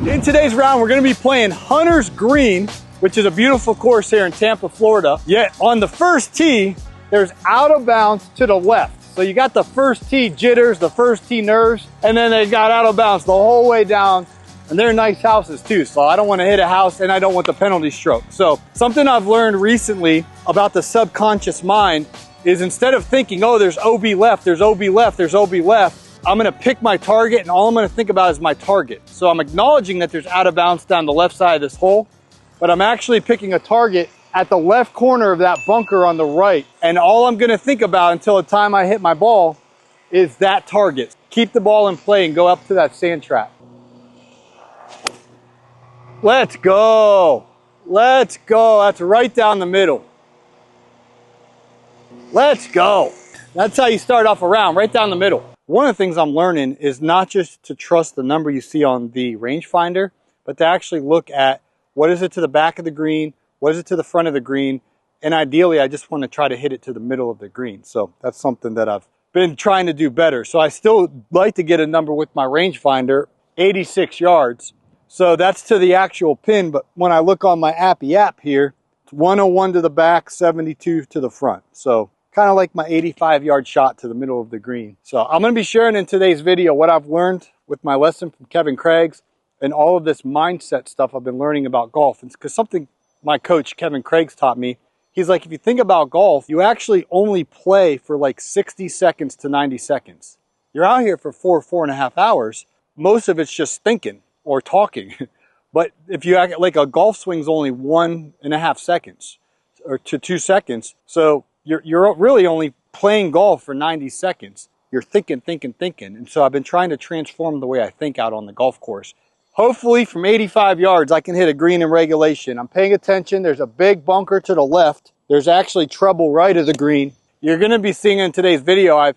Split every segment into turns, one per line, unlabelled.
In today's round, we're gonna be playing Hunter's Green, which is a beautiful course here in Tampa, Florida. Yet on the first tee, there's out of bounds to the left. So you got the first tee jitters, the first tee nerves, and then they got out of bounds the whole way down. And they're nice houses too, so I don't want to hit a house and I don't want the penalty stroke. So something I've learned recently about the subconscious mind is instead of thinking, oh, there's OB left, there's OB left, there's OB left, I'm gonna pick my target and all I'm gonna think about is my target. So I'm acknowledging that there's out of bounds down the left side of this hole, but I'm actually picking a target at the left corner of that bunker on the right. And all I'm gonna think about until the time I hit my ball is that target. Keep the ball in play and go up to that sand trap. Let's go. Let's go. That's right down the middle. Let's go. That's how you start off a round, right down the middle. One of the things I'm learning is not just to trust the number you see on the rangefinder, but to actually look at what is it to the back of the green, what is it to the front of the green, and ideally I just want to try to hit it to the middle of the green. So that's something that I've been trying to do better. So I still like to get a number with my rangefinder, 86 yards. So that's to the actual pin, but when I look on my Appy app here, it's 101 to the back, 72 to the front. So kind of like my 85-yard shot to the middle of the green. So I'm going to be sharing in today's video what I've learned with my lesson from Kevin Craig's and all of this mindset stuff I've been learning about golf. It's because something my coach Kevin Craig's taught me. He's like, if you think about golf, you actually only play for like 60 seconds to 90 seconds. You're out here for 4.5 hours. Most of it's just thinking or talking. But if you act like a golf swing's only 1.5 seconds or to 2 seconds. So you're really only playing golf for 90 seconds. You're thinking. And so I've been trying to transform the way I think out on the golf course. Hopefully from 85 yards, I can hit a green in regulation. I'm paying attention. There's a big bunker to the left. There's actually trouble right of the green. You're going to be seeing in today's video, I'm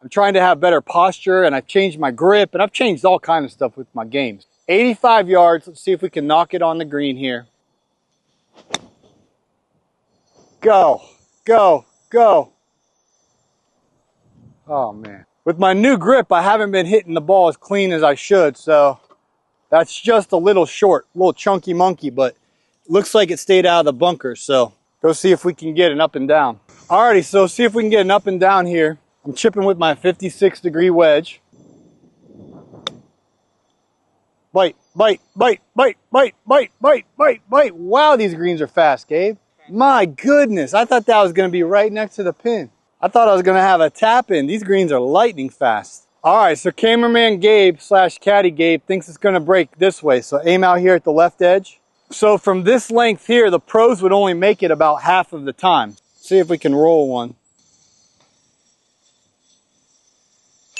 trying to have better posture and I've changed my grip and I've changed all kinds of stuff with my games. 85 yards. Let's see if we can knock it on the green here. Go, go, go. Oh man. With my new grip, I haven't been hitting the ball as clean as I should, so that's just a little short, a little chunky monkey, but looks like it stayed out of the bunker, so go see if we can get an up and down. Alrighty, so see if we can get an up and down here. I'm chipping with my 56-degree wedge. Bite, bite, bite, bite, bite, bite, bite, bite, bite. Wow, these greens are fast, Gabe. My goodness, I thought that was going to be right next to the pin. I thought I was going to have a tap in. These greens are lightning fast. All right, so cameraman Gabe / caddy Gabe thinks it's going to break this way. So aim out here at the left edge. So from this length here, the pros would only make it about half of the time. See if we can roll one.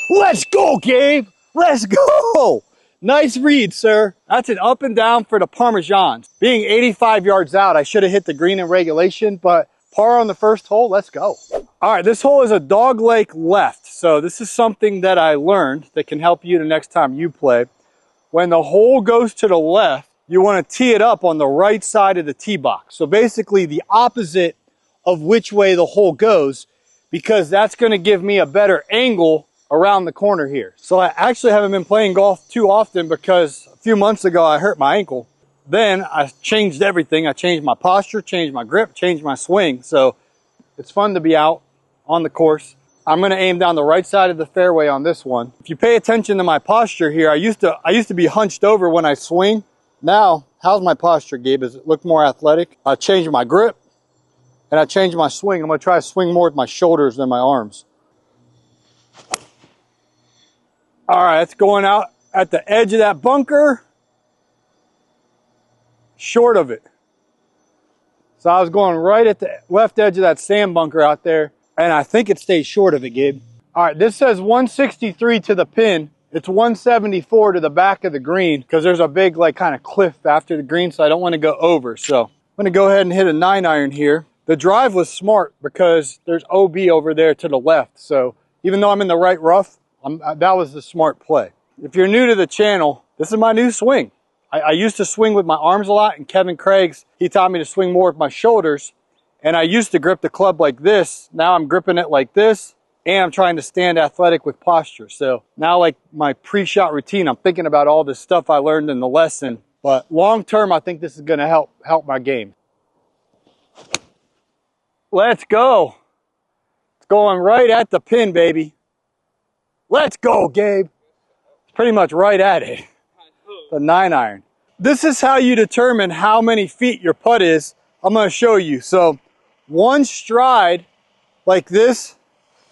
Let's go, Gabe. Let's go. Nice read, sir. That's an up and down for the Parmesans. Being 85 yards out, I should have hit the green in regulation, but par on the first hole, let's go. All right, this hole is a dog leg left. So this is something that I learned that can help you the next time you play. When the hole goes to the left, you want to tee it up on the right side of the tee box. So basically the opposite of which way the hole goes, because that's going to give me a better angle around the corner here. So I actually haven't been playing golf too often because a few months ago I hurt my ankle. Then I changed everything. I changed my posture, changed my grip, changed my swing. So it's fun to be out on the course. I'm going to aim down the right side of the fairway on this one. If you pay attention to my posture here, I used to be hunched over when I swing. Now, how's my posture, Gabe? Does it look more athletic? I changed my grip and I changed my swing. I'm going to try to swing more with my shoulders than my arms. All right, it's going out at the edge of that bunker. Short of it. So I was going right at the left edge of that sand bunker out there, and I think it stays short of it, Gabe. All right, this says 163 to the pin. It's 174 to the back of the green because there's a big like kind of cliff after the green, so I don't want to go over. So I'm going to go ahead and hit a 9-iron here. The drive was smart because there's OB over there to the left. So even though I'm in the right rough, that was the smart play. If you're new to the channel, this is my new swing. I used to swing with my arms a lot, and Kevin Craig's, he taught me to swing more with my shoulders. And I used to grip the club like this. Now I'm gripping it like this, and I'm trying to stand athletic with posture. So now, like my pre-shot routine, I'm thinking about all this stuff I learned in the lesson. But long term, I think this is going to help my game. Let's go. It's going right at the pin, baby. Let's go, Gabe. It's pretty much right at it. The 9-iron. This is how you determine how many feet your putt is. I'm going to show you. So one stride like this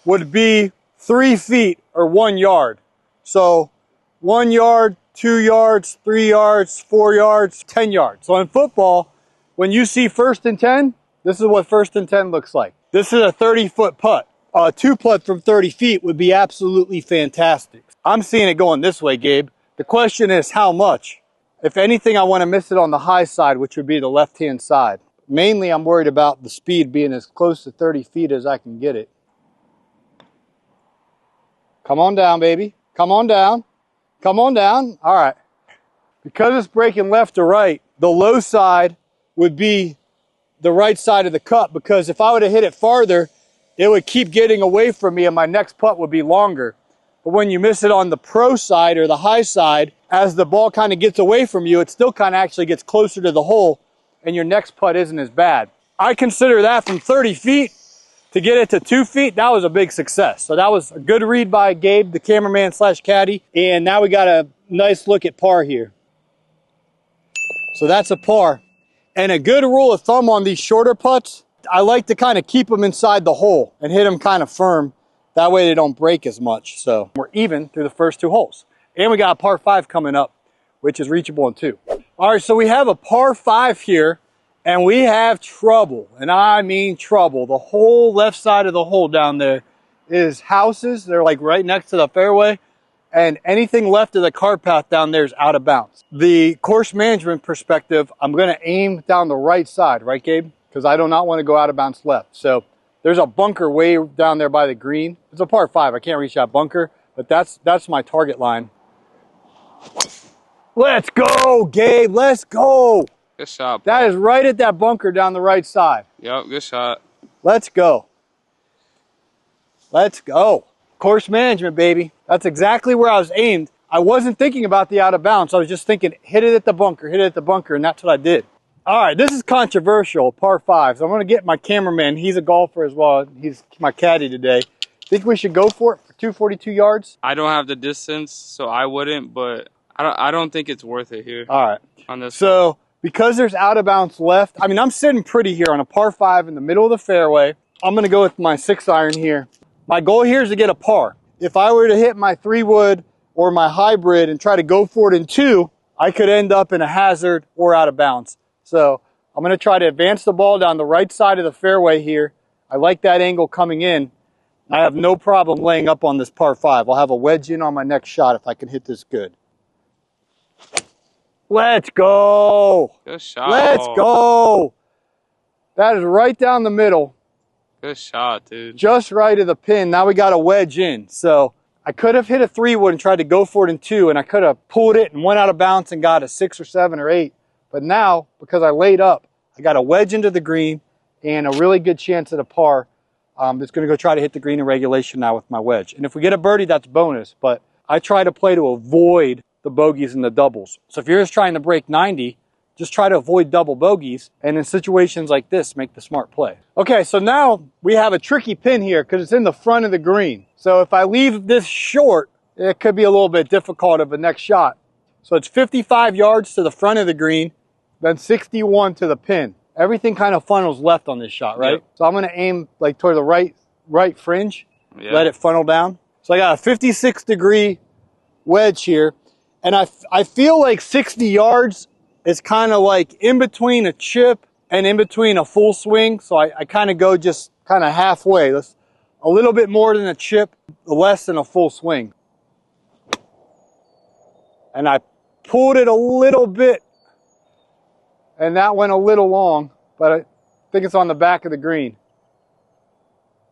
would be 3 feet or 1 yard. So 1 yard, 2 yards, 3 yards, 4 yards, 10 yards. So in football, when you see 1st and 10, this is what 1st and 10 looks like. This is a 30-foot putt. A 2-putt from 30 feet would be absolutely fantastic. I'm seeing it going this way, Gabe. The question is how much? If anything, I want to miss it on the high side, which would be the left-hand side. Mainly, I'm worried about the speed being as close to 30 feet as I can get it. Come on down, baby. Come on down. Come on down. All right. Because it's breaking left to right, the low side would be the right side of the cup, because if I would have hit it farther, it would keep getting away from me and my next putt would be longer. But when you miss it on the pro side or the high side, as the ball kind of gets away from you, it still kind of actually gets closer to the hole and your next putt isn't as bad. I consider that from 30 feet to get it to 2 feet, that was a big success. So that was a good read by Gabe, the cameraman slash caddy. And now we got a nice look at par here. So that's a par. And a good rule of thumb on these shorter putts, I like to kind of keep them inside the hole and hit them kind of firm. That way they don't break as much. So we're even through the first 2 holes. And we got a par 5 coming up, which is reachable in 2. All right, so we have a par 5 here, and we have trouble. And I mean trouble. The whole left side of the hole down there is houses. They're like right next to the fairway. And anything left of the cart path down there is out of bounds. The course management perspective, I'm going to aim down the right side, right, Gabe? Because I do not want to go out of bounds left. So there's a bunker way down there by the green. It's a par 5. I can't reach that bunker, but that's my target line. Let's go, Gabe. Let's go.
Good shot,
That is right at that bunker down the right side.
Yep, good shot.
Let's go. Let's go. Course management, baby. That's exactly where I was aimed. I wasn't thinking about the out of bounds. I was just thinking, hit it at the bunker, hit it at the bunker, and that's what I did. All right, this is controversial, par 5. So I'm going to get my cameraman. He's a golfer as well. He's my caddy today. Think we should go for it for 242 yards?
I don't have the distance, so I wouldn't, but I don't think it's worth it here.
All right.
On this
so because there's out of bounds left, I mean, I'm sitting pretty here on a par 5 in the middle of the fairway. I'm going to go with my 6-iron here. My goal here is to get a par. If I were to hit my 3-wood or my hybrid and try to go for it in 2, I could end up in a hazard or out of bounds. So I'm going to try to advance the ball down the right side of the fairway here. I like that angle coming in. I have no problem laying up on this par 5. I'll have a wedge in on my next shot if I can hit this good. Let's go.
Good shot.
Let's go. That is right down the middle.
Good shot, dude.
Just right of the pin. Now we got a wedge in. So I could have hit a 3-wood and tried to go for it in 2, and I could have pulled it and went out of bounds and got a 6 or 7 or 8. But now, because I laid up, I got a wedge into the green and a really good chance at a par. That's going to go try to hit the green in regulation now with my wedge. And if we get a birdie, that's bonus. But I try to play to avoid the bogeys and the doubles. So if you're just trying to break 90, just try to avoid double bogeys. And in situations like this, make the smart play. Okay, so now we have a tricky pin here because it's in the front of the green. So if I leave this short, it could be a little bit difficult of a next shot. So it's 55 yards to the front of the green, then 61 to the pin. Everything kind of funnels left on this shot, right? Yep. So I'm going to aim like toward the right fringe, let it funnel down. So I got a 56-degree wedge here, and I feel like 60 yards is kind of like in between a chip and in between a full swing. So I kind of go just kind of halfway. That's a little bit more than a chip, less than a full swing. And I pulled it a little bit, and that went a little long, but I think it's on the back of the green.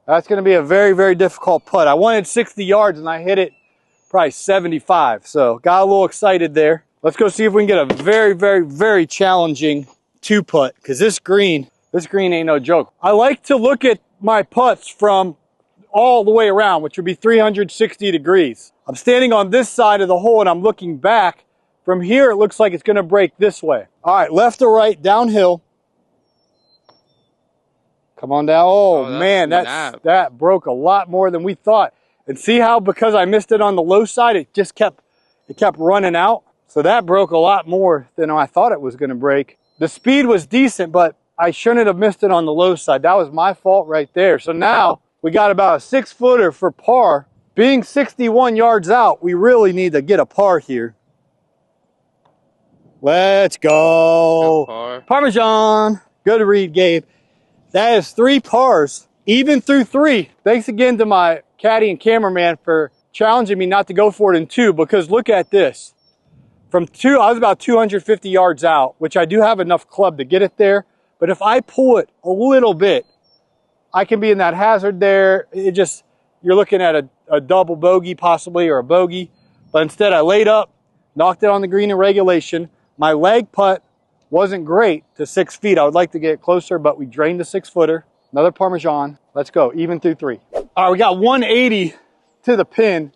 That's going to be a very, very difficult putt. I wanted 60 yards, and I hit it probably 75. So got a little excited there. Let's go see if we can get a very, very, very challenging 2-putt, because this green ain't no joke. I like to look at my putts from all the way around, which would be 360 degrees. I'm standing on this side of the hole and I'm looking back. From here, it looks like it's gonna break this way. All right, left to right, downhill. Come on down. Oh man, that broke a lot more than we thought. And see how, because I missed it on the low side, it kept running out. So that broke a lot more than I thought it was gonna break. The speed was decent, but I shouldn't have missed it on the low side. That was my fault right there. So now we got about a 6-footer for par. Being 61 yards out, we really need to get a par here. Let's go. Parmesan. Good read, Gabe. That is 3 pars, even through 3. Thanks again to my caddy and cameraman for challenging me not to go for it in 2, because look at this. From 2, I was about 250 yards out, which I do have enough club to get it there. But if I pull it a little bit, I can be in that hazard there. You're looking at a double bogey possibly, or a bogey. But instead I laid up, knocked it on the green in regulation. My leg putt wasn't great to 6 feet. I would like to get closer, but we drained the 6-footer. Another Parmesan. Let's go, even through 3. All right, we got 180 to the pin,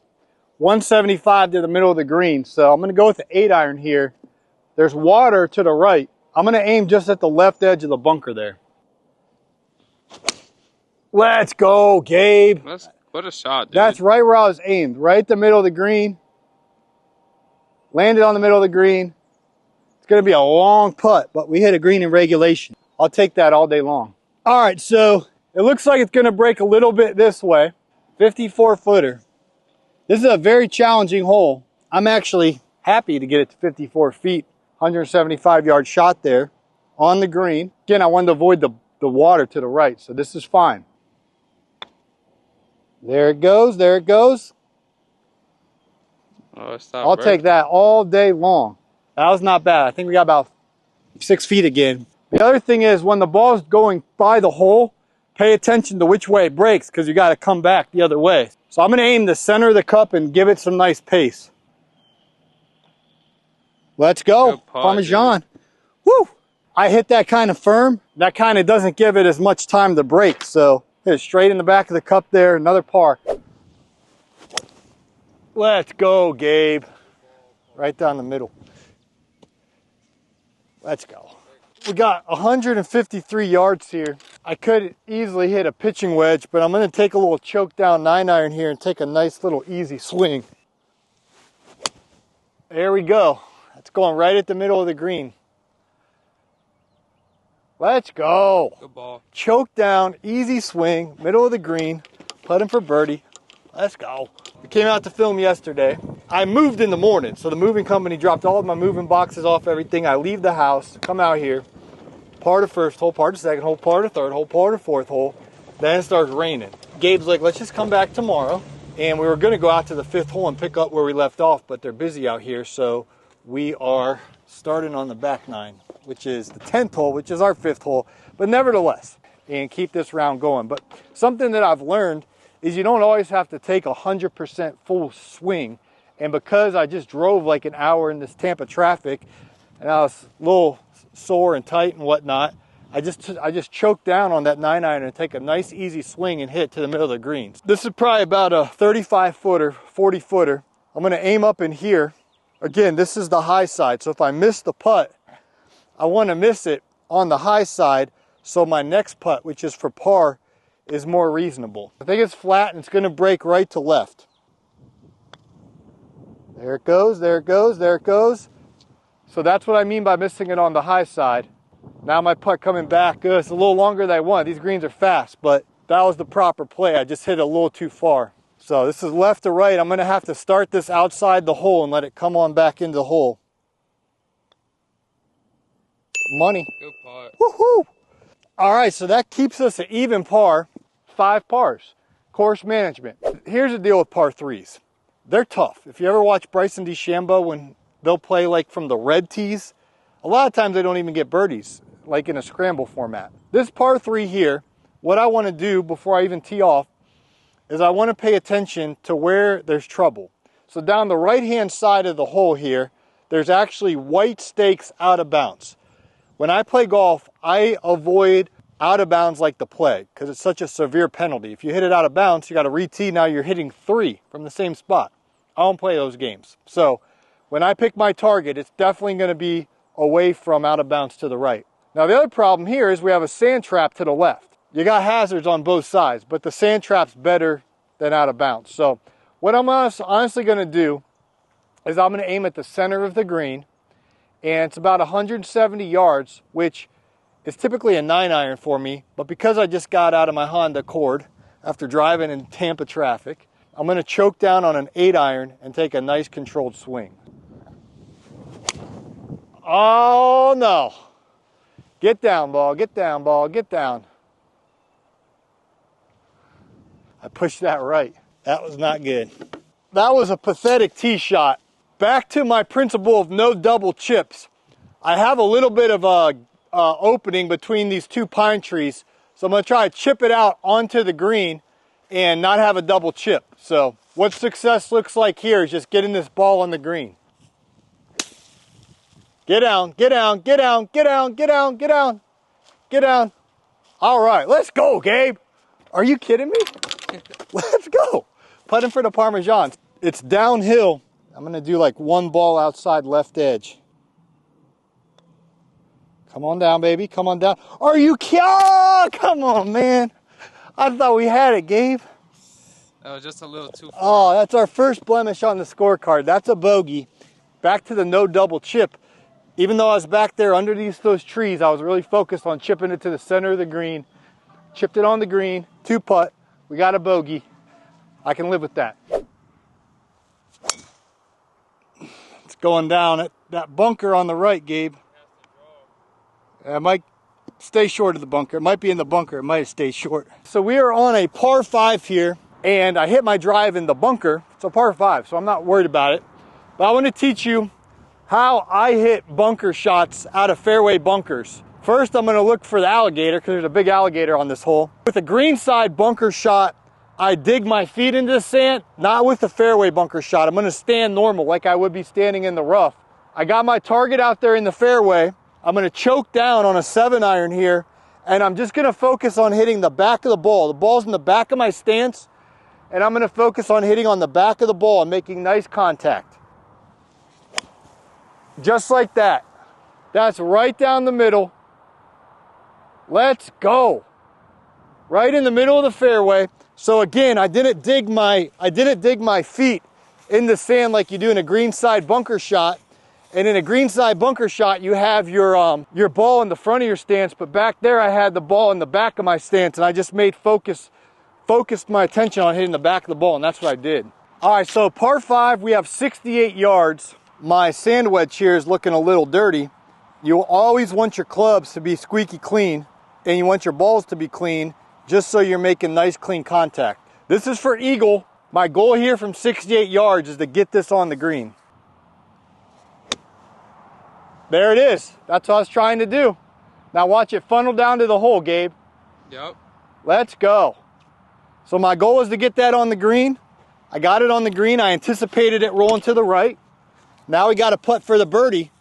175 to the middle of the green. So I'm gonna go with the 8-iron here. There's water to the right. I'm gonna aim just at the left edge of the bunker there. Let's go, Gabe.
What a shot, dude.
That's right where I was aimed, right at the middle of the green. Landed on the middle of the green. It's gonna be a long putt, but we hit a green in regulation. I'll take that all day long. All right, so it looks like it's gonna break a little bit this way. 54-footer. This is a very challenging hole. I'm actually happy to get it to 54 feet. 175-yard shot there on the green. Again, I wanted to avoid the water to the right, so this is fine. There it goes, there it goes.
Oh, it stopped.
I'll take that all day long. That was not bad. I think we got about 6 feet again. The other thing is, when the ball's going by the hole, pay attention to which way it breaks, because you got to come back the other way. So I'm going to aim the center of the cup and give it some nice pace. Let's go. Parmesan. Woo! I hit that kind of firm. That kind of doesn't give it as much time to break. So hit it straight in the back of the cup there. Another par. Let's go, Gabe. Right down the middle. Let's go. We got 153 yards here. I could easily hit a pitching wedge, but I'm going to take a little choke down 9-iron here and take a nice little easy swing. There we go. It's going right at the middle of the green. Let's go.
Good ball.
Choke down, easy swing, middle of the green, putting for birdie. Let's go. We came out to film yesterday. I moved in the morning, so the moving company dropped all of my moving boxes off, everything. I leave the house, come out here, part of first hole, part of second hole, part of third hole, part of fourth hole. Then it starts raining. Gabe's like, let's just come back tomorrow. And we were going to go out to the 5th hole and pick up where we left off, but they're busy out here, so we are starting on the back 9, which is the 10th hole, which is our 5th hole, but nevertheless, and keep this round going. But something that I've learned is you don't always have to take 100% full swing. And because I just drove like an hour in this Tampa traffic, and I was a little sore and tight and whatnot, I just choked down on that 9-iron and take a nice easy swing and hit to the middle of the greens. This is probably about a 35-footer, 40-footer. I'm gonna aim up in here. Again, this is the high side, so if I miss the putt, I want to miss it on the high side, so my next putt, which is for par, is more reasonable. I think it's flat and it's going to break right to left. There it goes, there it goes, there it goes. So that's what I mean by missing it on the high side. Now my putt coming back, it's a little longer than I want. These greens are fast, but that was the proper play. I just hit it a little too far. So this is left to right. I'm going to have to start this outside the hole and let it come on back into the hole. Money.
Good putt.
Woohoo! All right, so that keeps us at even par, 5 pars. Course management. Here's the deal with par 3s. They're tough. If you ever watch Bryson DeChambeau when they'll play like from the red tees, a lot of times they don't even get birdies, like in a scramble format. This par 3 here, what I want to do before I even tee off is I want to pay attention to where there's trouble. So down the right-hand side of the hole here, there's actually white stakes out of bounds. When I play golf, I out of bounds like the plague because it's such a severe penalty. If you hit it out of bounds, you got to re-tee. Now you're hitting 3 from the same spot. I don't play those games. So when I pick my target, it's definitely going to be away from out of bounds to the right. Now the other problem here is we have a sand trap to the left. You got hazards on both sides, but the sand trap's better than out of bounds. So what I'm honestly going to do is I'm going to aim at the center of the green, and it's about 170 yards, which is typically a 9-iron for me, but because I just got out of my Honda Accord after driving in Tampa traffic, I'm going to choke down on an 8-iron and take a nice controlled swing. Oh no. Get down, ball, get down, ball, get down. I pushed that right. That was not good. That was a pathetic tee shot. Back to my principle of no double chips. I have a little bit of a opening between these 2 pine trees, so I'm going to try to chip it out onto the green and not have a double chip. So what success looks like here is just getting this ball on the green. Get down, get down, get down, get down, get down, get down, get down. All right, let's go, Gabe. Are you kidding me? Let's go. Putting for the Parmesan. It's downhill. I'm going to do like 1 ball outside left edge. Come on down, baby. Come on down. Are you kidding? Oh, come on, man. I thought we had it, Gabe.
That was just a little too far.
Oh, that's our first blemish on the scorecard. That's a bogey. Back to the no double chip. Even though I was back there underneath those trees, I was really focused on chipping it to the center of the green. Chipped it on the green, 2-putt. We got a bogey. I can live with that. It's going down at that bunker on the right, Gabe. It might stay short of the bunker. It might be in the bunker. It might stay short. So we are on a par 5 here, and I hit my drive in the bunker. It's a par 5, so I'm not worried about it. But I want to teach you how I hit bunker shots out of fairway bunkers. First, I'm going to look for the alligator because there's a big alligator on this hole. With a green side bunker shot, I dig my feet into the sand, not with the fairway bunker shot. I'm going to stand normal like I would be standing in the rough. I got my target out there in the fairway. I'm going to choke down on a 7-iron here, and I'm just going to focus on hitting the back of the ball. The ball's in the back of my stance, and I'm going to focus on hitting on the back of the ball and making nice contact. Just like that. That's right down the middle. Let's go. Right in the middle of the fairway. So again, I didn't dig my feet in the sand like you do in a greenside bunker shot. And in a greenside bunker shot, you have your ball in the front of your stance, but back there I had the ball in the back of my stance, and I just made focused my attention on hitting the back of the ball, and that's what I did. All right, so par 5, we have 68 yards. My sand wedge here is looking a little dirty. You'll always want your clubs to be squeaky clean, and you want your balls to be clean, just so you're making nice, clean contact. This is for eagle. My goal here from 68 yards is to get this on the green. There it is. That's what I was trying to do. Now watch it funnel down to the hole, Gabe.
Yep.
Let's go. So my goal is to get that on the green. I got it on the green. I anticipated it rolling to the right. Now we got to putt for the birdie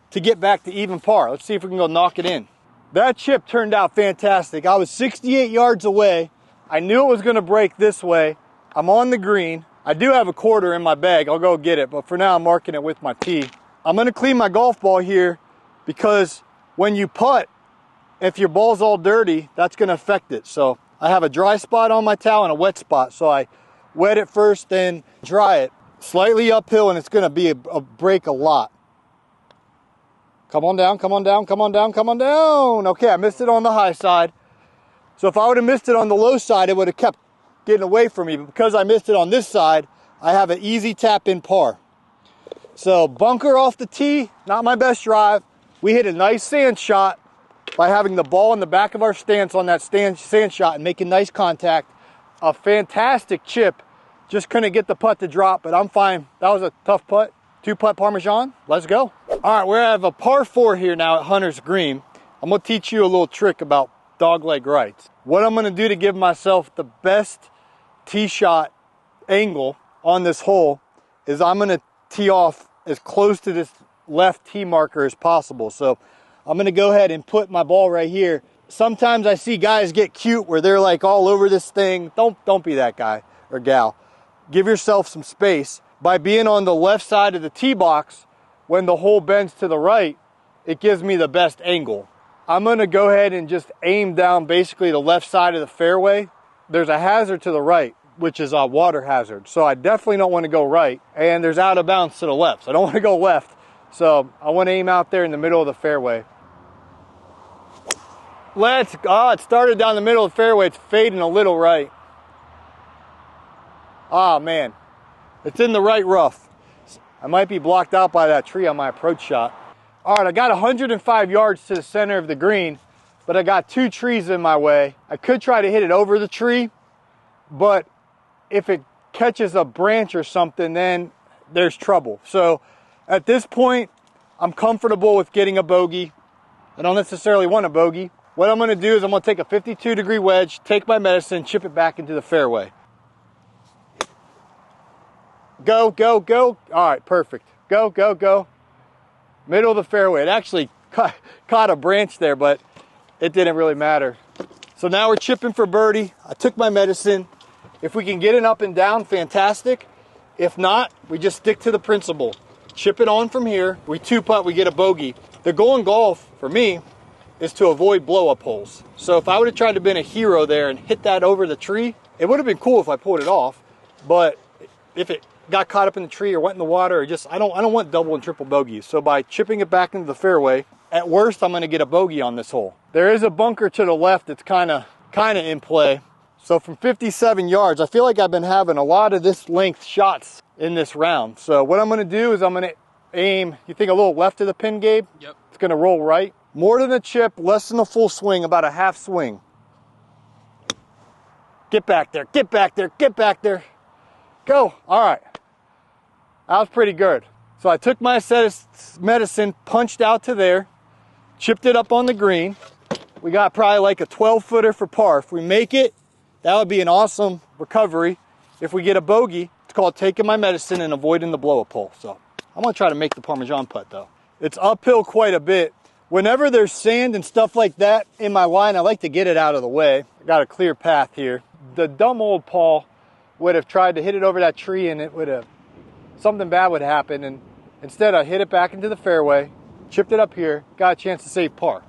to get back to even par. Let's see if we can go knock it in. That chip turned out fantastic. I was 68 yards away. I knew it was going to break this way. I'm on the green. I do have a quarter in my bag. I'll go get it, but for now I'm marking it with my tee. I'm going to clean my golf ball here because when you putt, if your ball's all dirty, that's going to affect it. So I have a dry spot on my towel and a wet spot. So I wet it first, then dry it. Slightly uphill, and it's going to be a break a lot. Come on down, come on down, come on down, come on down. Okay, I missed it on the high side. So if I would have missed it on the low side, it would have kept getting away from me. But because I missed it on this side, I have an easy tap in par. So bunker off the tee, not my best drive. We hit a nice sand shot by having the ball in the back of our stance on that sand shot and making nice contact. A fantastic chip. Just couldn't get the putt to drop, but I'm fine. That was a tough putt. 2-putt Parmesan. Let's go. All right, we have a par 4 here now at Hunter's Green. I'm going to teach you a little trick about dogleg rights. What I'm going to do to give myself the best tee shot angle on this hole is I'm going to tee off as close to this left tee marker as possible. So I'm going to go ahead and put my ball right here sometimes I see guys get cute where they're like all over this thing. Don't be that guy or gal. Give yourself some space. By being on the left side of the tee box, when the hole bends to the right, it gives me the best angle. I'm gonna go ahead and just aim down basically the left side of the fairway. There's a hazard to the right, which is a water hazard. So I definitely don't want to go right. And there's out of bounds to the left. So I don't want to go left. So I want to aim out there in the middle of the fairway. It started down the middle of the fairway. It's fading a little right. Ah, man. It's in the right rough. I might be blocked out by that tree on my approach shot. All right, I got 105 yards to the center of the green, but I got 2 trees in my way. I could try to hit it over the tree, but if it catches a branch or something, then there's trouble. So at this point, I'm comfortable with getting a bogey. I don't necessarily want a bogey. What I'm gonna do is I'm gonna take a 52-degree wedge, take my medicine, chip it back into the fairway. Go, go, go. All right, perfect. Go, go, go. Middle of the fairway. It actually caught a branch there, but it didn't really matter. So now we're chipping for birdie. I took my medicine. If we can get it up and down, fantastic. If not, we just stick to the principle. Chip it on from here. We 2-putt, we get a bogey. The goal in golf, for me, is to avoid blow-up holes. So if I would have tried to been a hero there and hit that over the tree, it would have been cool if I pulled it off. But if it got caught up in the tree or went in the water, or just I don't want double and triple bogeys. So by chipping it back into the fairway, at worst I'm going to get a bogey on this hole. There is a bunker to the left that's kind of in play. So from 57 yards, I feel like I've been having a lot of this length shots in this round. So what I'm going to do is I'm going to aim, you think a little left of the pin, Gabe?
Yep.
It's going to roll right. More than a chip, less than a full swing, about a half swing. Get back there, get back there, get back there. Go. All right. That was pretty good. So I took my medicine, punched out to there, chipped it up on the green. We got probably like a 12-footer for par. If we make it, that would be an awesome recovery. If we get a bogey, it's called taking my medicine and avoiding the blow-up hole. So I'm gonna try to make the Parmesan putt though. It's uphill quite a bit. Whenever there's sand and stuff like that in my line, I like to get it out of the way. I got a clear path here. The dumb old Paul would have tried to hit it over that tree and it would have, something bad would happen. And instead I hit it back into the fairway, chipped it up here, got a chance to save par.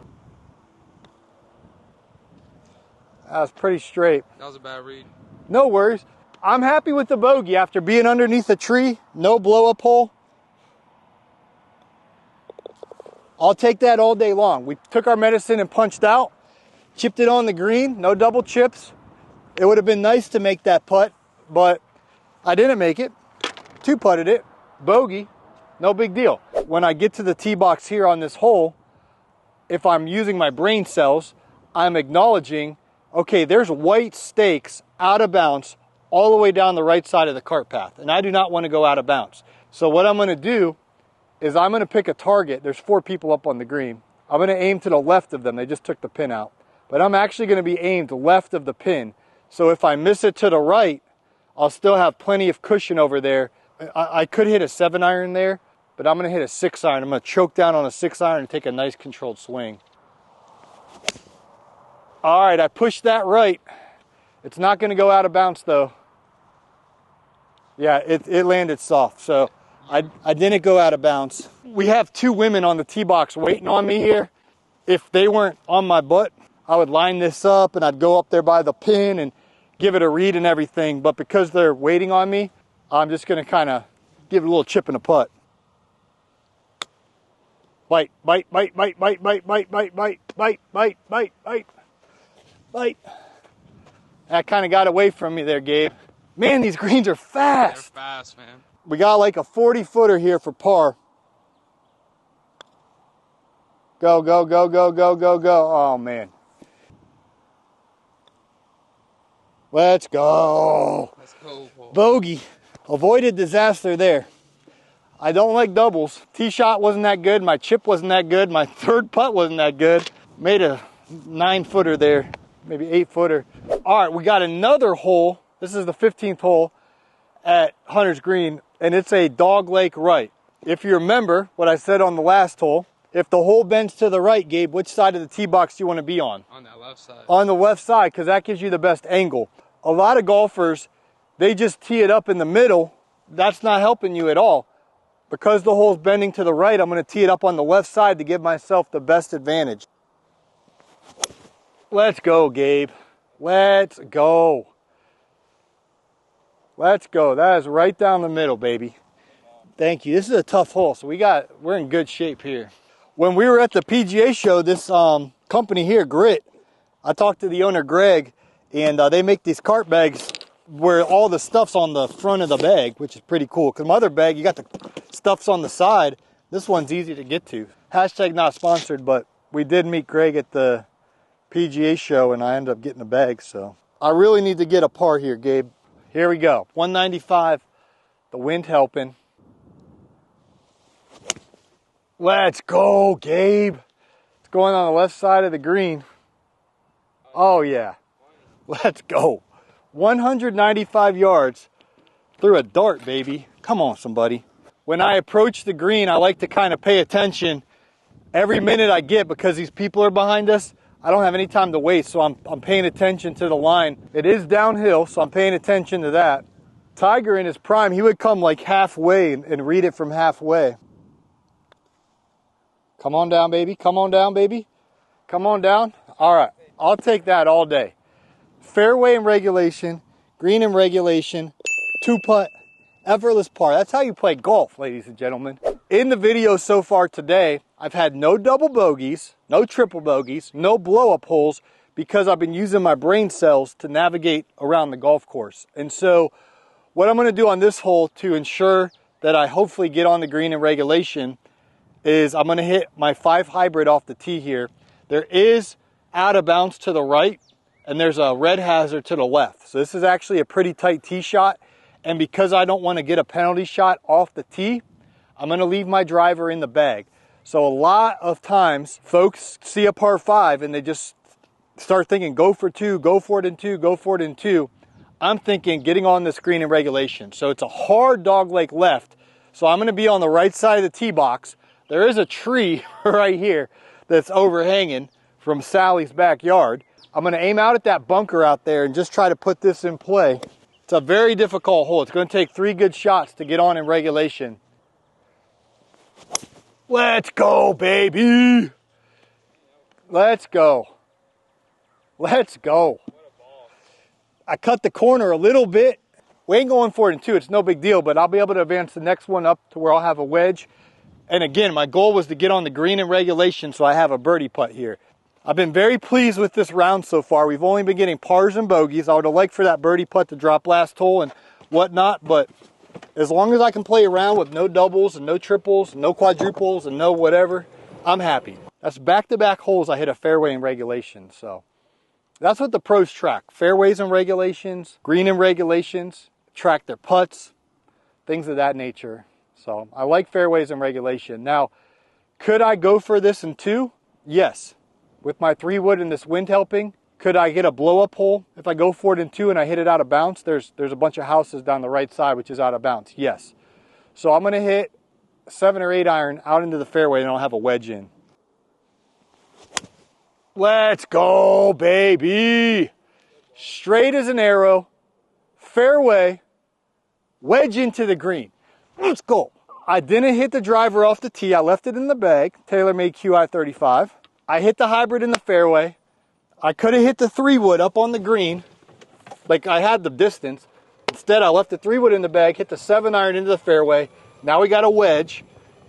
That was pretty straight.
That was a bad read.
No worries. I'm happy with the bogey after being underneath a tree, no blow up hole. I'll take that all day long. We took our medicine and punched out, chipped it on the green, no double chips. It would have been nice to make that putt, but I didn't make it. 2-putted it, bogey, no big deal. When I get to the tee box here on this hole, if I'm using my brain cells, I'm acknowledging, okay, there's white stakes out of bounds all the way down the right side of the cart path, and I do not want to go out of bounds. So what I'm going to do is I'm going to pick a target. There's 4 people up on the green. I'm going to aim to the left of them. They just took the pin out. But I'm actually going to be aimed left of the pin. So if I miss it to the right, I'll still have plenty of cushion over there. I could hit a 7-iron there, but I'm going to hit a 6-iron. I'm going to choke down on a 6-iron and take a nice controlled swing. All right, I pushed that right. It's not going to go out of bounds though. Yeah, it landed soft. So I didn't go out of bounds. We have 2 women on the tee box waiting on me here. If they weren't on my butt, I would line this up and I'd go up there by the pin and give it a read and everything. But because they're waiting on me, I'm just going to kind of give it a little chip and a putt. Bite, bite, bite, bite, bite, bite, bite, bite, bite, bite, bite, bite, bite, bite. That kind of got away from me there, Gabe. Man, these greens are fast.
They're fast, man.
We got like a 40-footer here for par. Go, go, go, go, go, go, go. Oh, man. Let's go.
Let's go, Paul.
Bogey. Avoided disaster there. I don't like doubles. Tee shot wasn't that good. My chip wasn't that good. My 3rd putt wasn't that good. Made a 9-footer there. Maybe 8-footer. All right, we got another hole. This is the 15th hole at Hunter's Green, and it's a dog leg right. If you remember what I said on the last hole, If the hole bends to the right, Gabe, which side of the tee box do you want to be on?
On that left side.
On the left side, because that gives you the best angle. A lot of golfers, they just tee it up in the middle. That's not helping you at all. Because the hole's bending to the right, I'm going to tee it up on the left side to give myself the best advantage. Let's go, Gabe. Let's go. Let's go. That is right down the middle, baby. Thank you. This is a tough hole, so we're in good shape here. When we were at the PGA show, this company here, Grit, I talked to the owner, Greg, and they make these cart bags where all the stuff's on the front of the bag, which is pretty cool. Because my other bag, you got the stuff's on the side. This one's easy to get to. Hashtag not sponsored, but we did meet Greg at the PGA show, and I ended up getting a bag. So I really need to get a par here, Gabe. Here we go. 195. The wind helping. Let's go, Gabe. It's going on the left side of the green. Oh, yeah. Let's go. 195 yards through a dart, baby. Come on, somebody. When I approach the green, I like to kind of pay attention every minute I get because these people are behind us. I don't have any time to waste, so I'm paying attention to the line. It is downhill, so I'm paying attention to that. Tiger in his prime, he would come like halfway and read it from halfway. Come on down, baby. Come on down, baby. Come on down. All right. I'll take that all day. Fairway in regulation, green in regulation, 2-putt, effortless par. That's how you play golf, ladies and gentlemen. In the video so far today, I've had no double bogeys, no triple bogeys, no blow-up holes because I've been using my brain cells to navigate around the golf course. And so what I'm going to do on this hole to ensure that I hopefully get on the green in regulation is I'm going to hit my 5 hybrid off the tee here. There is out of bounds to the right, and there's a red hazard to the left. So this is actually a pretty tight tee shot, and because I don't want to get a penalty shot off the tee, I'm going to leave my driver in the bag. So a lot of times, folks see a par 5, and they just start thinking, go for 2, go for it in 2, go for it in 2. I'm thinking getting on the green in regulation. So it's a hard dogleg left, so I'm going to be on the right side of the tee box. There is a tree right here that's overhanging from Sally's backyard. I'm going to aim out at that bunker out there and just try to put this in play. It's a very difficult hole. It's going to take 3 good shots to get on in regulation. Let's go, baby. Let's go. Let's go. I cut the corner a little bit. We ain't going for it in 2. It's no big deal, but I'll be able to advance the next one up to where I'll have a wedge. And again, my goal was to get on the green in regulation so I have a birdie putt here. I've been very pleased with this round so far. We've only been getting pars and bogeys. I would have liked for that birdie putt to drop last hole and whatnot, but as long as I can play around with no doubles and no triples, and no quadruples and no whatever, I'm happy. That's back-to-back holes I hit a fairway in regulation, so that's what the pros track. Fairways and regulations, green and regulations, track their putts, things of that nature. So I like fairways and regulation. Now, could I go for this in 2? Yes. With my 3-wood and this wind helping, could I get a blow-up hole if I go for it in 2 and I hit it out of bounds? There's a bunch of houses down the right side which is out of bounds. Yes. So I'm going to hit a 7 or 8 iron out into the fairway and I'll have a wedge in. Let's go, baby. Straight as an arrow, fairway, wedge into the green. Let's go. I didn't hit the driver off the tee. I left it in the bag, TaylorMade QI35. I hit the hybrid in the fairway. I could have hit the 3-wood up on the green, like I had the distance. Instead, I left the 3-wood in the bag, hit the 7 iron into the fairway. Now we got a wedge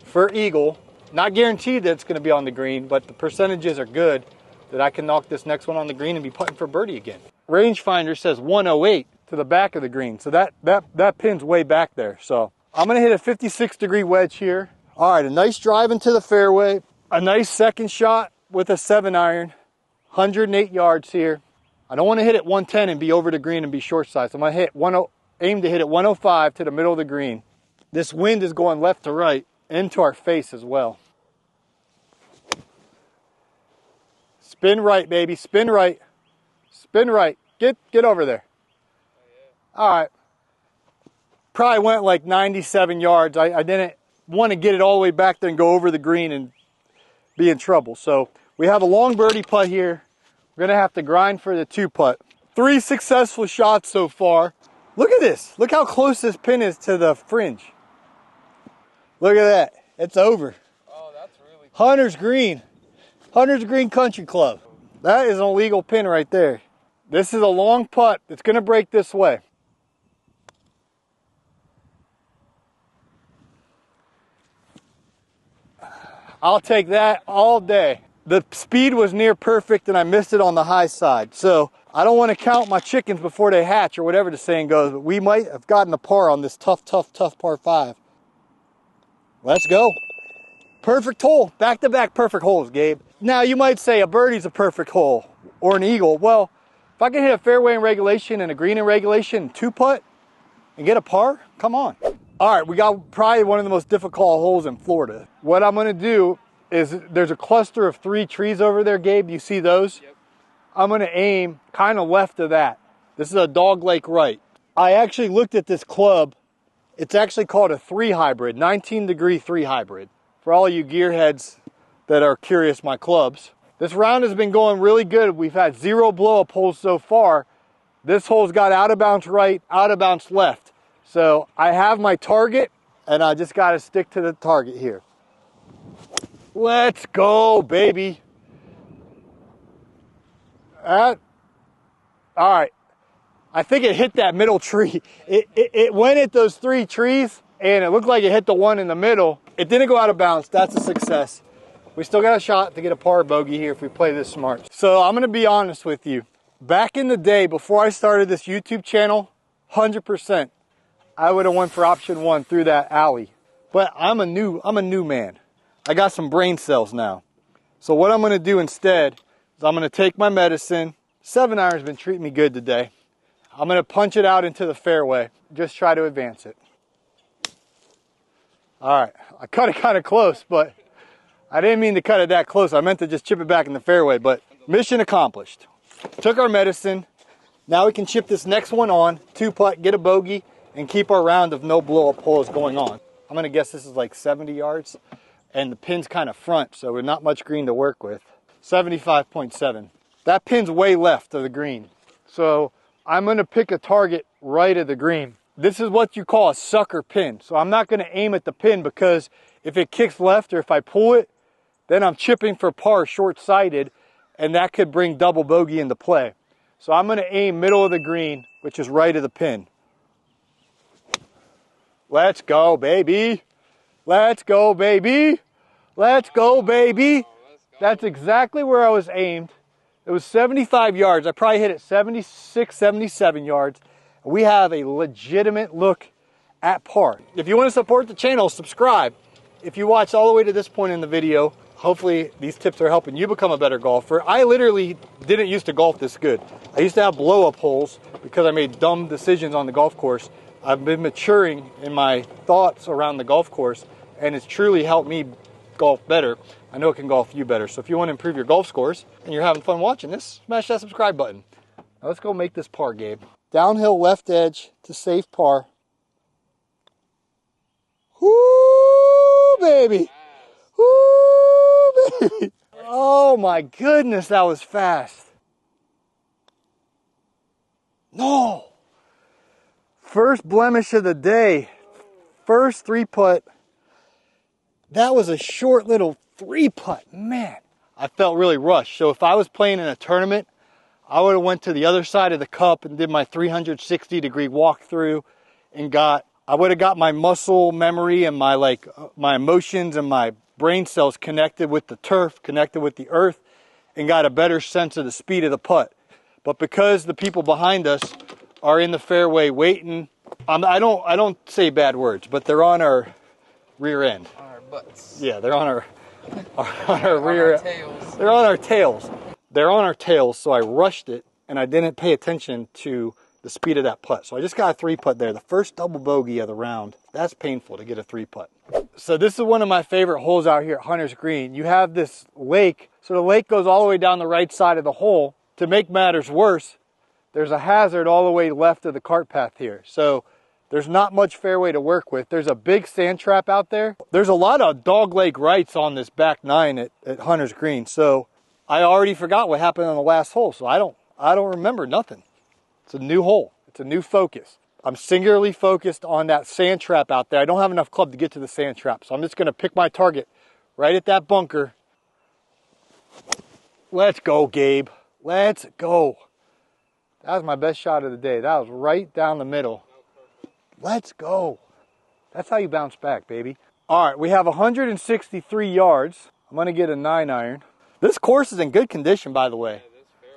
for eagle. Not guaranteed that it's going to be on the green, but the percentages are good that I can knock this next one on the green and be putting for birdie again. Rangefinder says 108 to the back of the green, so that pin's way back there. So I'm going to hit a 56-degree wedge here. All right, a nice drive into the fairway, a nice second shot with a 7 iron, 108 yards here. I don't want to hit it 110 and be over the green and be short side. So I'm going to aim to hit it 105 to the middle of the green. This wind is going left to right into our face as well. Spin right, baby. Spin right. Spin right. Get over there. All right. Probably went like 97 yards. I didn't want to get it all the way back there and go over the green and be in trouble. So we have a long birdie putt here. We're gonna have to grind for the 2-putt. 3 successful shots so far. Look at this. Look how close this pin is to the fringe. Look at that. It's over.
Oh, that's really cool.
Hunter's Green. Hunter's Green Country Club. That is an illegal pin right there. This is a long putt that's gonna break this way. I'll take that all day. The speed was near perfect and I missed it on the high side. So I don't want to count my chickens before they hatch or whatever the saying goes, but we might have gotten a par on this tough par 5. Let's go. Perfect hole. Back-to-back perfect holes, Gabe. Now you might say a birdie's a perfect hole or an eagle. Well, if I can hit a fairway in regulation and a green in regulation, 2-putt and get a par, come on. All right, we got probably one of the most difficult holes in Florida. What I'm gonna do is there's a cluster of 3 trees over there, Gabe. You see those?
Yep.
I'm gonna aim kind of left of that. This is a dog leg right. I actually looked at this club. It's actually called a 3 hybrid, 19-degree 3 hybrid. For all you gearheads that are curious, my clubs. This round has been going really good. We've had 0 blow-up holes so far. This hole's got out of bounds right, out of bounds left. So I have my target and I just got to stick to the target here. Let's go, baby. All right. I think it hit that middle tree. It went at those 3 trees and it looked like it hit the one in the middle. It didn't go out of bounds. That's a success. We still got a shot to get a par bogey here if we play this smart. So I'm going to be honest with you. Back in the day, before I started this YouTube channel, 100%. I would have went for option 1 through that alley. But I'm a new man. I got some brain cells now. So what I'm going to do instead is I'm going to take my medicine. 7-iron's been treating me good today. I'm going to punch it out into the fairway. Just try to advance it. All right. I cut it kind of close, but I didn't mean to cut it that close. I meant to just chip it back in the fairway, but mission accomplished. Took our medicine. Now we can chip this next one on, 2-putt, get a bogey, and keep our round of no blow-up holes going on. I'm gonna guess this is like 70 yards, and the pin's kind of front, so we're not much green to work with. 75.7. That pin's way left of the green. So I'm gonna pick a target right of the green. This is what you call a sucker pin. So I'm not gonna aim at the pin because if it kicks left or if I pull it, then I'm chipping for par short-sighted, and that could bring double bogey into play. So I'm gonna aim middle of the green, which is right of the pin. Let's go, baby. Let's go, baby. Let's go, baby. That's exactly where I was aimed. It was 75 yards. I probably hit it 76, 77 yards. We have a legitimate look at par. If you want to support the channel, subscribe. If you watched all the way to this point in the video, hopefully these tips are helping you become a better golfer. I literally didn't used to golf this good. I used to have blow-up holes because I made dumb decisions on the golf course. I've been maturing in my thoughts around the golf course, and it's truly helped me golf better. I know it can golf you better. So if you want to improve your golf scores and you're having fun watching this, smash that subscribe button. Now let's go make this par, Gabe. Downhill left edge to safe par. Whoo, baby. Whoo, baby. Oh my goodness, that was fast. No. First blemish of the day. First 3-putt. That was a short little 3-putt. Man, I felt really rushed. So if I was playing in a tournament, I would have went to the other side of the cup and did my 360-degree walkthrough and I would have got my muscle memory and my emotions and my brain cells connected with the turf, connected with the earth, and got a better sense of the speed of the putt. But because the people behind us are in the fairway waiting, I don't say bad words, but they're on our rear end.
On our butts.
Yeah, they're on our rear.
Tails.
They're on our tails. They're on our tails, so I rushed it, and I didn't pay attention to the speed of that putt. So I just got a 3-putt there. The first double bogey of the round. That's painful to get a 3-putt. So this is one of my favorite holes out here at Hunter's Green. You have this lake. So the lake goes all the way down the right side of the hole. To make matters worse, there's a hazard all the way left of the cart path here. So There's not much fairway to work with. There's a big sand trap out there. There's a lot of dogleg rights on this back 9 at Hunter's Green. So I already forgot what happened on the last hole. So I don't remember nothing. It's a new hole. It's a new focus. I'm singularly focused on that sand trap out there. I don't have enough club to get to the sand trap. So I'm just gonna pick my target right at that bunker. Let's go, Gabe. Let's go. That was my best shot of the day. That was right down the middle. Let's go. That's how you bounce back, baby. All right, we have 163 yards. I'm gonna get a 9-iron. This course is in good condition, by the way.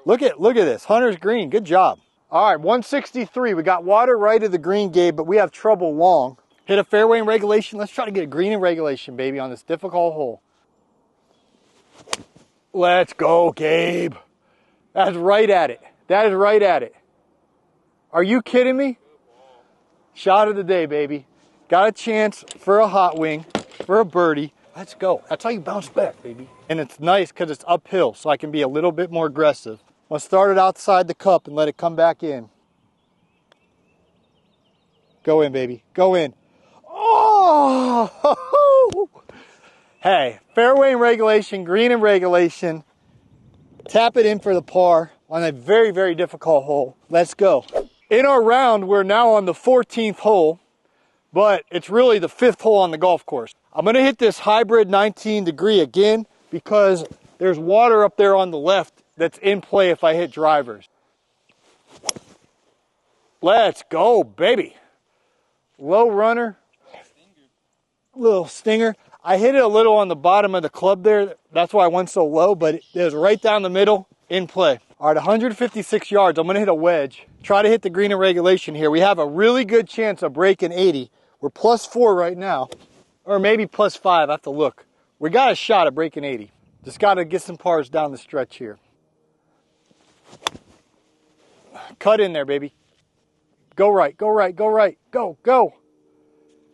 Look at this, Hunter's Green, good job. All right, 163, we got water right of the green, Gabe, but we have trouble long. Hit a fairway in regulation. Let's try to get a green in regulation, baby, on this difficult hole. Let's go, Gabe. That's right at it. That is right at it. Are you kidding me? Shot of the day, baby. Got a chance for a hot wing, for a birdie. Let's go. That's how you bounce back, baby. And it's nice because it's uphill, so I can be a little bit more aggressive. I'm going to start it outside the cup and let it come back in. Go in, baby. Go in. Oh! Hey, fairway in regulation, green in regulation. Tap it in for the par on a very, very difficult hole. Let's go. In our round, we're now on the 14th hole, but it's really the 5th hole on the golf course. I'm gonna hit this hybrid 19 degree again because there's water up there on the left that's in play if I hit drivers. Let's go, baby. Low runner, little stinger. I hit it a little on the bottom of the club there. That's why I went so low, but it was right down the middle in play. All right, 156 yards. I'm gonna hit a wedge. Try to hit the green in regulation here. We have a really good chance of breaking 80. We're +4 right now, or maybe +5, I have to look. We got a shot at breaking 80. Just gotta get some pars down the stretch here. Cut in there, baby. Go right, go right, go right, go, go.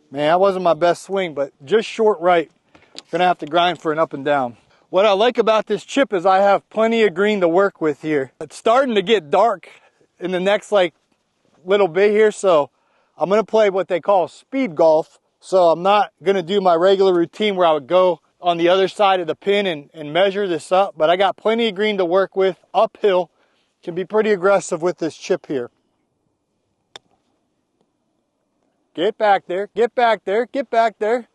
Man, that wasn't my best swing, but just short right. Gonna have to grind for an up and down. What I like about this chip is I have plenty of green to work with here. It's starting to get dark in the next little bit here, so I'm gonna play what they call speed golf. So I'm not gonna do my regular routine where I would go on the other side of the pin and measure this up, but I got plenty of green to work with uphill. Can be pretty aggressive with this chip here. Get back there, get back there, get back there.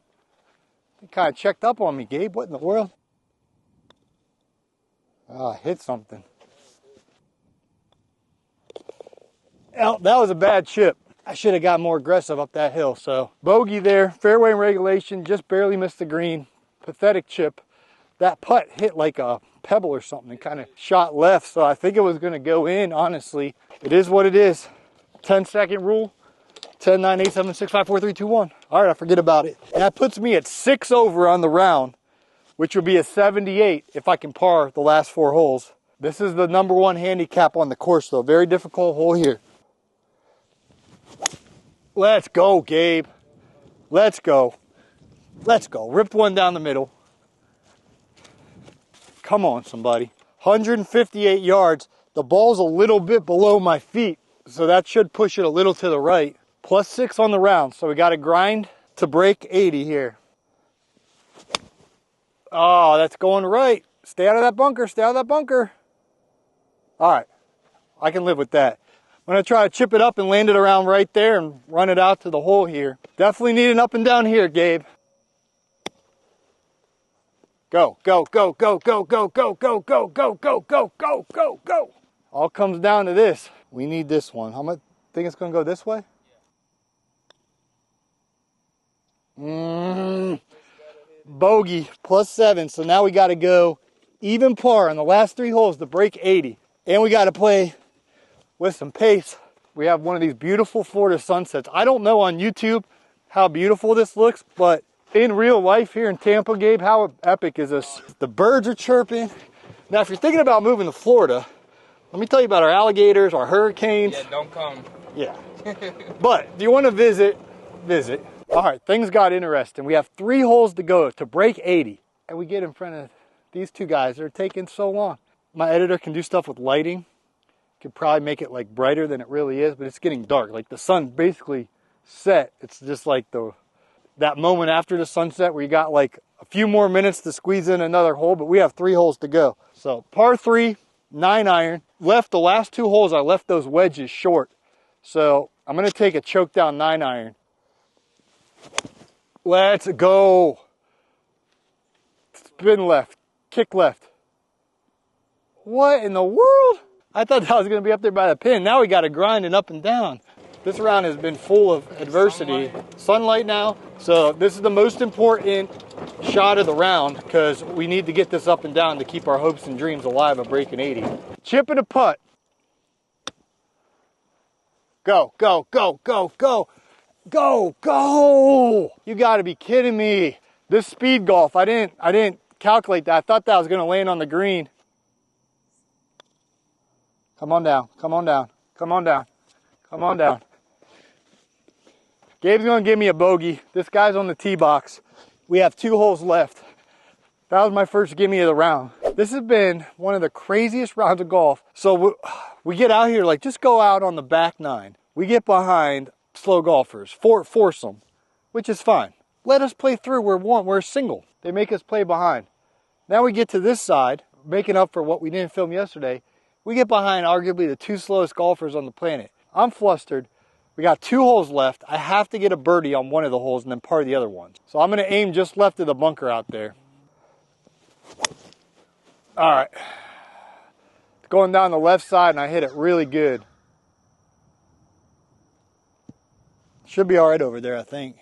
You kind of checked up on me, Gabe. What in the world? Oh, I hit something. Well, that was a bad chip. I should have got more aggressive up that hill. So bogey there, fairway in regulation, just barely missed the green. Pathetic chip. That putt hit like a pebble or something and kind of shot left. So I think it was going to go in, honestly. It is what it is. 10-second rule. 10, 9, 8, 7, 6, 5, 4, 3, 2, 1. All right, I forget about it. And that puts me at 6 over on the round, which would be a 78 if I can par the last 4 holes. This is the #1 handicap on the course, though. Very difficult hole here. Let's go, Gabe. Let's go. Let's go. Ripped one down the middle. Come on, somebody. 158 yards. The ball's a little bit below my feet, so that should push it a little to the right. +6 on the round, so we got to grind to break 80 here. Oh, that's going right. Stay out of that bunker. Stay out of that bunker. All right. I can live with that. I'm going to try to chip it up and land it around right there and run it out to the hole here. Definitely need an up and down here, Gabe. Go, go, go, go, go, go, go, go, go, go, go, go, go, go, go. All comes down to this. We need this one. How much? Think it's going to go this way? Bogey, +7. So now we got to go even par on the last 3 holes to break 80. And we got to play with some pace. We have one of these beautiful Florida sunsets. I don't know on YouTube how beautiful this looks, but in real life here in Tampa, Gabe, how epic is this? The birds are chirping. Now, if you're thinking about moving to Florida, let me tell you about our alligators, our hurricanes.
Yeah, don't come.
Yeah. But if you want to visit, visit. All right, things got interesting. We have 3 holes to go to break 80. And we get in front of these 2 guys. They're taking so long. My editor can do stuff with lighting. Could probably make it like brighter than it really is, but it's getting dark. Like the sun basically set. It's just like that moment after the sunset where you got like a few more minutes to squeeze in another hole, but we have 3 holes to go. So par 3, 9-iron. Left the last 2 holes, I left those wedges short. So I'm gonna take a choke down 9-iron. Let's go. Spin left, kick left. What in the world? I thought that was gonna be up there by the pin. Now we gotta grind it up and down. This round has been full of adversity. Sunlight now. So this is the most important shot of the round because we need to get this up and down to keep our hopes and dreams alive of breaking 80. Chip and a putt. Go, go, go, go, go. Go, go. You gotta be kidding me. This speed golf, I didn't calculate that. I thought that was gonna land on the green. Come on down, come on down, come on down, come on down. Gabe's gonna give me a bogey. This guy's on the tee box. We have 2 holes left. That was my first gimme of the round. This has been one of the craziest rounds of golf. So we get out here, like just go out on the back 9. We get behind slow golfers, force them, which is fine. Let us play through, we're single. They make us play behind. Now we get to this side, making up for what we didn't film yesterday. We get behind arguably the 2 slowest golfers on the planet. I'm flustered. We got 2 holes left. I have to get a birdie on one of the holes and then par the other one. So I'm gonna aim just left of the bunker out there. All right. It's going down the left side and I hit it really good. Should be all right over there, I think.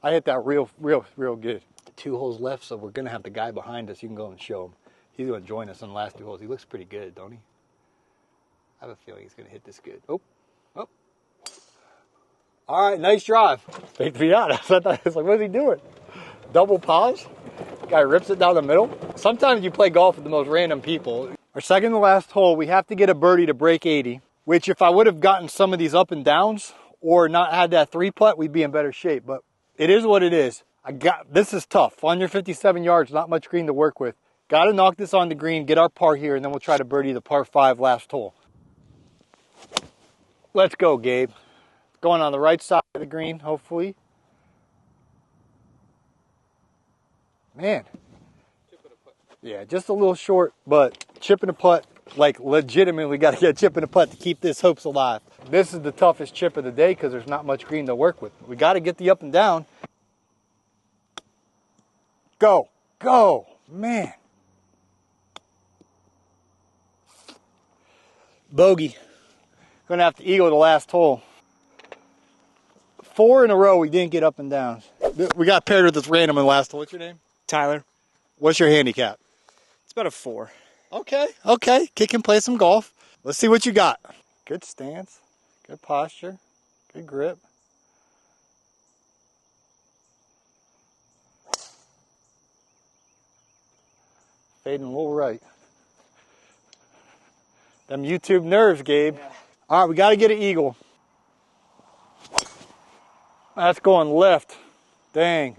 I hit that real good. 2 holes left, so we're gonna have the guy behind us. You can go and show him. He's gonna join us on the last 2 holes. He looks pretty good, don't he? I have a feeling he's gonna hit this good. Oh. All right, nice drive. To be honest, I thought, I was like, what is he doing? Double pause? Guy rips it down the middle. Sometimes you play golf with the most random people. Our second to last hole, we have to get a birdie to break 80, which if I would have gotten some of these up and downs or not had that 3-putt, we'd be in better shape. But it is what it is. This is tough. 157 yards, not much green to work with. Got to knock this on the green, get our par here, and then we'll try to birdie the par 5 last hole. Let's go, Gabe. Going on the right side of the green, hopefully. Man. Yeah, just a little short, but chip and a putt, like legitimately got to get a chip and a putt to keep this hopes alive. This is the toughest chip of the day because there's not much green to work with. We got to get the up and down. Go, go, man. Bogey. Gonna have to eagle the last hole. 4 in a row we didn't get up and downs. We got paired with this random in the last hole. What's your name?
Tyler.
What's your handicap?
It's about a 4.
Okay. Kick and play some golf. Let's see what you got. Good stance, good posture, good grip. Fading a little right. Them YouTube nerves, Gabe. Yeah. All right, we got to get an eagle. That's going left. Dang.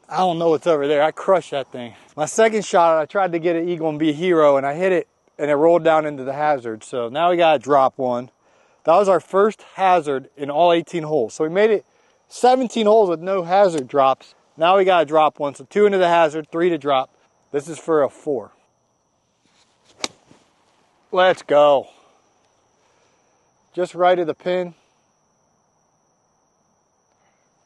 I don't know what's over there. I crushed that thing. My second shot, I tried to get an eagle and be a hero, and I hit it, and it rolled down into the hazard. So now we got to drop one. That was our first hazard in all 18 holes. So we made it 17 holes with no hazard drops. Now we got to drop one. So 2 into the hazard, 3 to drop. This is for a 4. Let's go. Just right of the pin.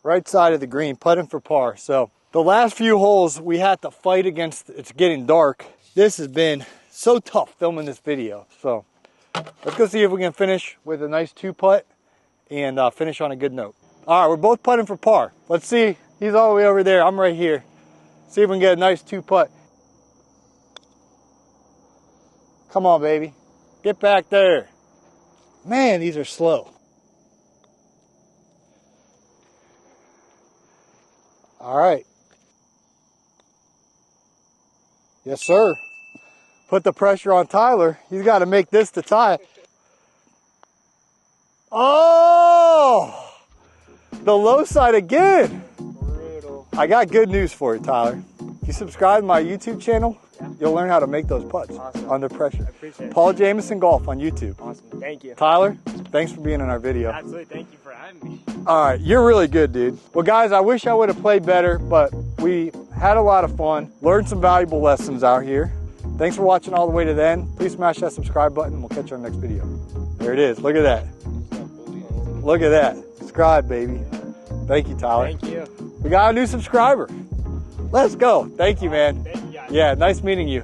Right side of the green, putting for par. So the last few holes we had to fight against, it's getting dark. This has been so tough filming this video. So let's go see if we can finish with a nice 2-putt and finish on a good note. All right, we're both putting for par. Let's see. He's all the way over there. I'm right here. See if we can get a nice 2-putt. Come on, baby. Get back there. Man, these are slow. All right. Yes, sir. Put the pressure on Tyler. He's got to make this to tie. Oh! The low side again.
Brutal.
I got good news for you, Tyler. You subscribe to my YouTube channel?
Yeah.
you'll learn how to make those putts under pressure.
I appreciate it.
Paul Jamison Golf on YouTube.
Awesome. Thank you.
Tyler, thanks for being in our video.
Absolutely. Thank you for having me.
All right, you're really good, dude. Well, guys, I wish I would have played better, but we had a lot of fun. Learned some valuable lessons out here. Thanks for watching all the way to the end. Please smash that subscribe button. We'll catch you on the next video. There it is. Look at that. Look at that. Subscribe, baby. Thank you, Tyler.
Thank you.
We got a new subscriber. Let's go. Thank you, man.
Thank you guys.
Yeah, nice meeting you.